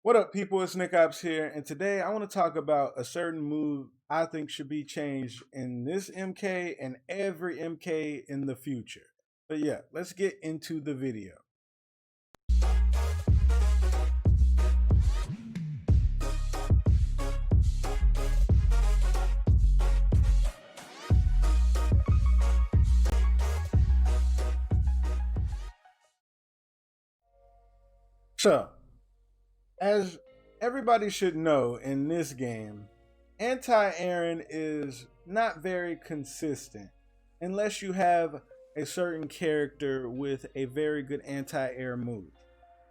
What up, people? It's Nickopz here, and today I want to talk about a certain move I think should be changed in this MK and every MK in the future. But yeah, let's get into the video. So, as everybody should know in this game, anti-airing is not very consistent unless you have a certain character with a very good anti-air move.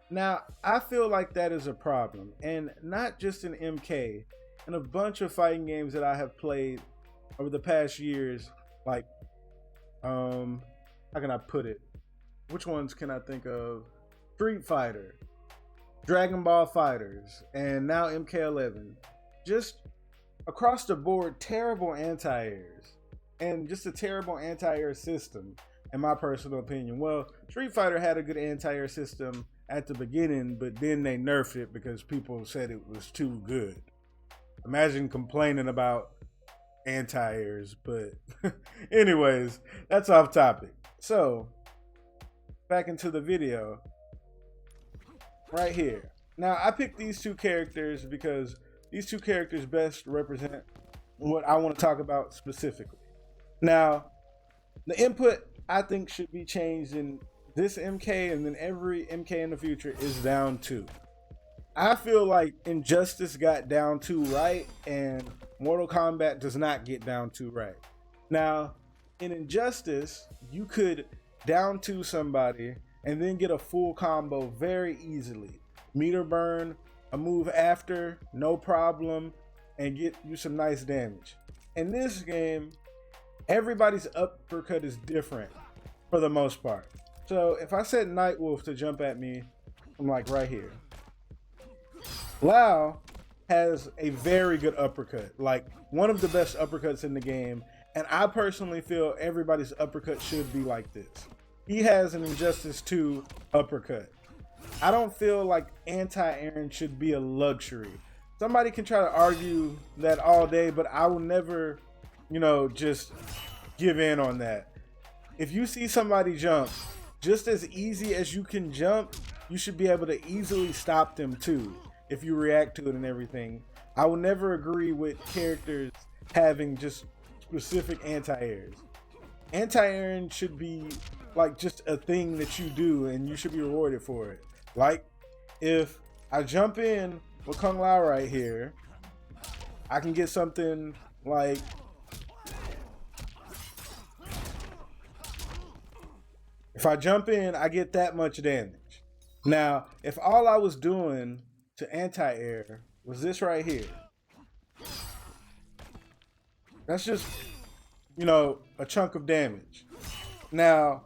Now, I feel like that is a problem, and not just in MK, in a bunch of fighting games that I have played over the past years, like how can I put it? Which ones can I think of? Street Fighter, Dragon Ball Fighters, and now MK11. Just across the board, terrible anti-airs. And just a terrible anti-air system, in my personal opinion. Well, Street Fighter had a good anti-air system at the beginning, but then they nerfed it because people said it was too good. Imagine complaining about anti-airs, but anyways, that's off topic. So, back into the video right here. Now, I picked these two characters because these two characters best represent what I want to talk about specifically. Now, the input I think should be changed in this MK and then every MK in the future is down 2. I feel like Injustice got down 2 right and Mortal Kombat does not get down 2 right. Now, in Injustice, you could down 2 somebody and then get a full combo very easily. Meter burn, a move after, no problem, and get you some nice damage. In this game, everybody's uppercut is different for the most part. So if I set Nightwolf to jump at me, I'm like right here. Lau has a very good uppercut, like one of the best uppercuts in the game, and I personally feel everybody's uppercut should be like this. He has an Injustice 2 uppercut. I don't feel like anti-airing should be a luxury. Somebody can try to argue that all day, but I will never, just give in on that. If you see somebody jump, just as easy as you can jump, you should be able to easily stop them too, if you react to it and everything. I will never agree with characters having just specific anti-airs. Anti-airing should be like just a thing that you do and you should be rewarded for it. Like if I jump in with Kung Lao right here, I can get something like if I jump in, I get that much damage. Now, if all I was doing to anti-air was this right here, that's just, a chunk of damage. Now,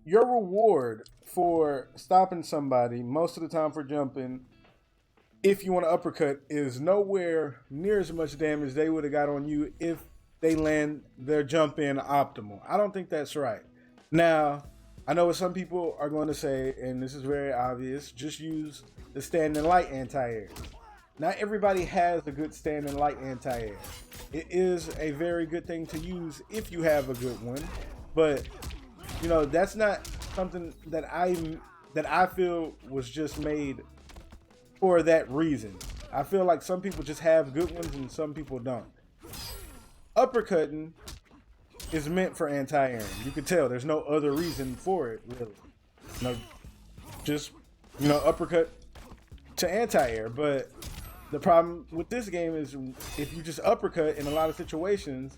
your reward for stopping somebody most of the time for jumping, if you want to uppercut, is nowhere near as much damage they would have got on you if they land their jump in optimal. I don't think that's right. Now, I know what some people are going to say, and this is very obvious, just use the standing light anti-air. Not everybody has a good standing light anti-air. It is a very good thing to use if you have a good one, but that's not something that I feel was just made for that reason. I feel like some people just have good ones and some people don't. Uppercutting is meant for anti-airing. You can tell there's no other reason for it, really. Just uppercut to anti-air. But the problem with this game is if you just uppercut in a lot of situations,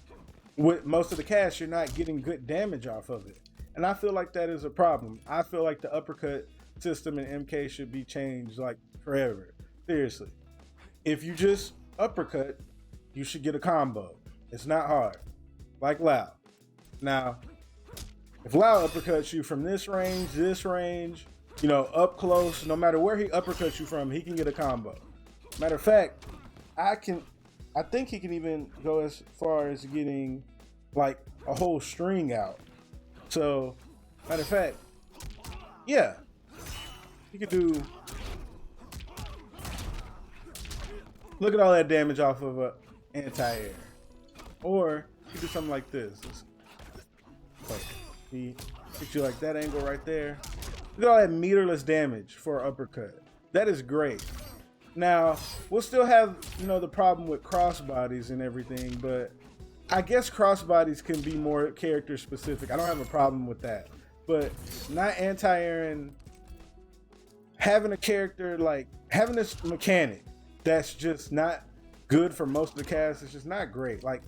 with most of the cast, you're not getting good damage off of it. And I feel like that is a problem. I feel like the uppercut system in MK should be changed like forever. Seriously. If you just uppercut, you should get a combo. It's not hard. Like Lau. Now, if Lau uppercuts you from this range, up close, no matter where he uppercuts you from, he can get a combo. Matter of fact, I think he can even go as far as getting like a whole string out. So, matter of fact, yeah, he could do Look at all that damage off of a anti-air. Or you do something like this. Like, he hits you like that angle right there. Look at all that meterless damage for an uppercut. That is great. Now, we'll still have, you know, the problem with crossbodies and everything, but I guess crossbodies can be more character specific. I don't have a problem with that. But not anti-airing, having a character, like, having this mechanic that's just not good for most of the cast, it's just not great. Like,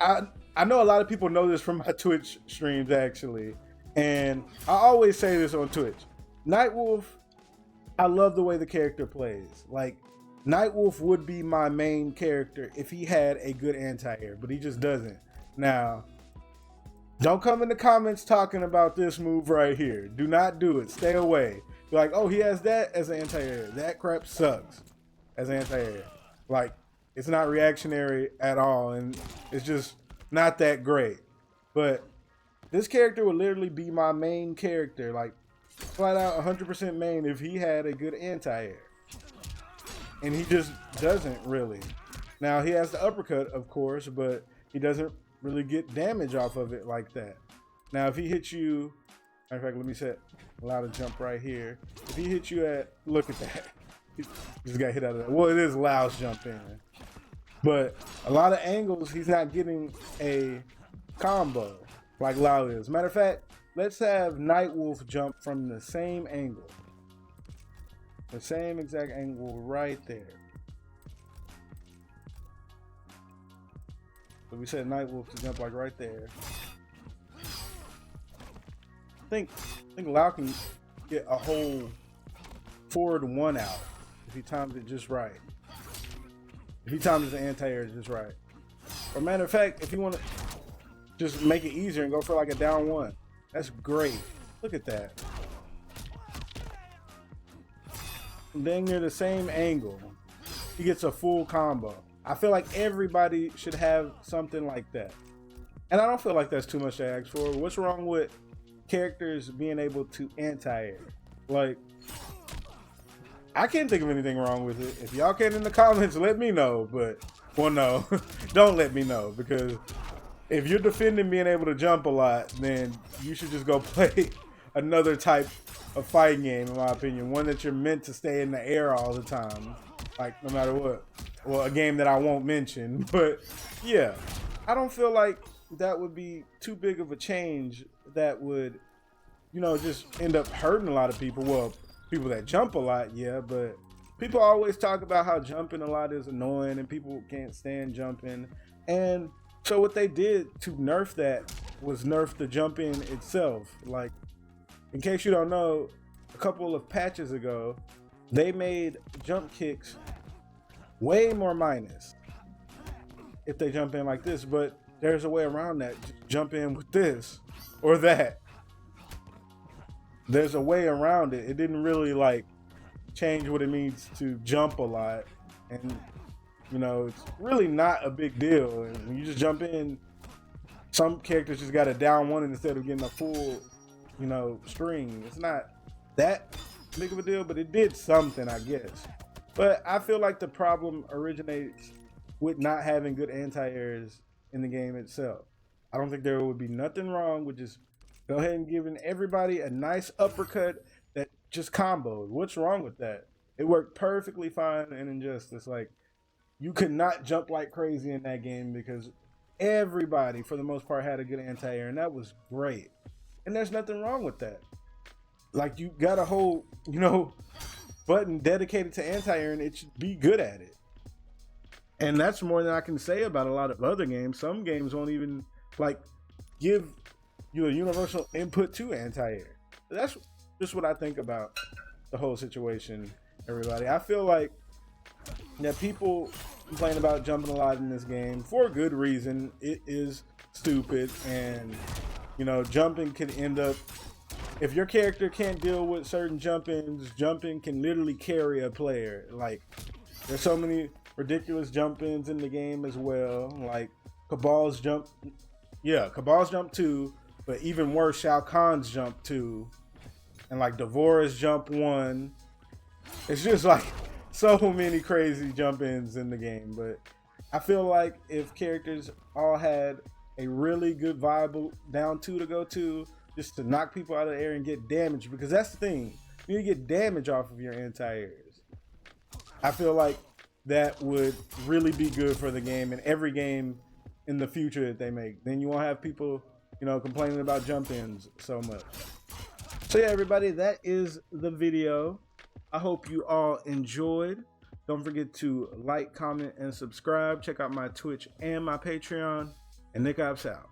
I know a lot of people know this from my Twitch streams, actually. And I always say this on Twitch. Nightwolf, I love the way the character plays. Like, Nightwolf would be my main character if he had a good anti-air, but he just doesn't. Now, don't come in the comments talking about this move right here. Do not do it. Stay away. Be like, oh, he has that as an anti-air. That crap sucks as anti-air. Like, it's not reactionary at all, and it's just not that great. But this character would literally be my main character, like flat out 100% main if he had a good anti-air. And he just doesn't really. Now, he has the uppercut, of course, but he doesn't really get damage off of it like that. Now, if he hits you, in fact, let me set allow to jump right here. If he hits you at, look at that. He just got hit out of that. Well, it is Lau's jump in. But a lot of angles, he's not getting a combo like Lau is. Matter of fact, let's have Nightwolf jump from the same angle. The same exact angle right there. So we said Nightwolf to jump like right there. I think Lau can get a whole forward one out if he times it just right. If he times his anti-air just right. Or matter of fact, if you want to just make it easier and go for like a down one, that's great. Look at that. Dang near the same angle, he gets a full combo. I feel like everybody should have something like that. And I don't feel like that's too much to ask for. What's wrong with characters being able to anti-air? Like, I can't think of anything wrong with it. If y'all can in the comments, let me know. But, well, no, don't let me know, because if you're defending being able to jump a lot, then you should just go play another type of fighting game, in my opinion. One that you're meant to stay in the air all the time, like no matter what. Well, a game that I won't mention, but yeah, I don't feel like that would be too big of a change that would, you know, just end up hurting a lot of people. Well, people that jump a lot, yeah, but people always talk about how jumping a lot is annoying and people can't stand jumping. And so what they did to nerf that was nerf the jump in itself. Like, in case you don't know, a couple of patches ago, they made jump kicks way more minus if they jump in like this, but there's a way around that. Jump in with this or that. There's a way around it. It didn't really like change what it means to jump a lot, and you know, it's really not a big deal. And when you just jump in, some characters just got a down one instead of getting a full, you know, string. It's not that big of a deal, but it did something, I guess. But I feel like the problem originates with not having good anti-airs in the game itself. I don't think there would be nothing wrong with just go ahead and giving everybody a nice uppercut that just comboed. What's wrong with that? It worked perfectly fine in Injustice. Like, you could not jump like crazy in that game because everybody, for the most part, had a good anti-air, and that was great. And there's nothing wrong with that. Like, you got a whole, you know, button dedicated to anti-air, and it should be good at it. And that's more than I can say about a lot of other games. Some games won't even, like, give you a universal input to anti-air. That's just what I think about the whole situation, everybody. I feel like that people complain about jumping a lot in this game for a good reason. It is stupid, and, you know, jumping can end up, if your character can't deal with certain jump-ins, jumping can literally carry a player. Like, there's so many ridiculous jump-ins in the game as well. Like, Cabal's jump, yeah, Cabal's jump 2, but even worse, Shao Kahn's jump 2, and like Devora's jump 1. It's just like so many crazy jump ins in the game. But I feel like if characters all had a really good viable down two to go to, just to knock people out of the air and get damage, because that's the thing, you need to get damage off of your anti-airs. I feel like that would really be good for the game and every game in the future that they make. Then you won't have people, you know, complaining about jump ins so much. So yeah, everybody, that is the video. I hope you all enjoyed. Don't forget to like, comment, and subscribe. Check out my Twitch and my Patreon. And Nickopz out.